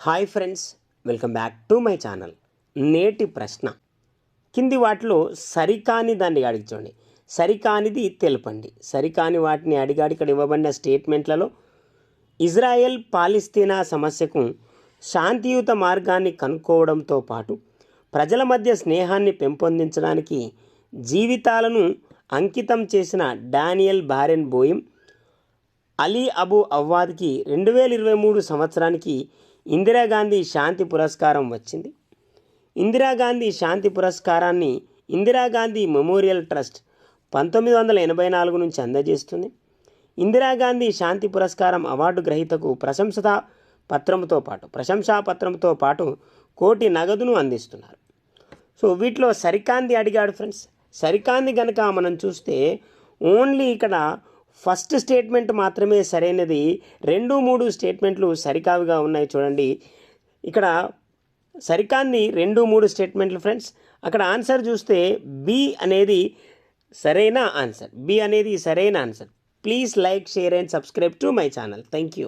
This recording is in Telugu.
Hi friends, welcome back to my channel. నేటి ప్రశ్న కింది వాటిలో సరికాని దాన్ని అడిగించండి. సరికానిది తెలపండి. సరికాని వాటిని అడిగాడు. ఇక్కడ ఇవ్వబడిన స్టేట్మెంట్లలో ఇజ్రాయెల్ పాలస్తీనా సమస్యకు శాంతియుత మార్గాన్ని కనుక్కోవడంతో పాటు ప్రజల మధ్య స్నేహాన్ని పెంపొందించడానికి జీవితాలను అంకితం చేసిన డానియల్ బారెన్బోయిమ్ అలీ అబు అవ్వాద్కి 2023 సంవత్సరానికి ఇందిరాగాంధీ శాంతి పురస్కారం వచ్చింది. ఇందిరాగాంధీ శాంతి పురస్కారాన్ని ఇందిరాగాంధీ మెమోరియల్ ట్రస్ట్ 1984 నుంచి అందజేస్తుంది. ఇందిరాగాంధీ శాంతి పురస్కారం అవార్డు గ్రహీతకు ప్రశంసా పత్రంతో పాటు కోటి నగదును అందిస్తున్నారు. సో వీటిలో సరికాంది అడిగాడు ఫ్రెండ్స్. సరికాంది కనుక మనం చూస్తే ఓన్లీ ఇక్కడ ఫస్ట్ స్టేట్మెంట్ మాత్రమే సరైనది. 2-3 స్టేట్మెంట్లు సరికావిగా ఉన్నాయి. చూడండి, ఇక్కడ సరికాంది 2-3 స్టేట్మెంట్లు ఫ్రెండ్స్. అక్కడ ఆన్సర్ చూస్తే బి అనేది సరైన answer. Please like, share and subscribe to my channel. Thank you.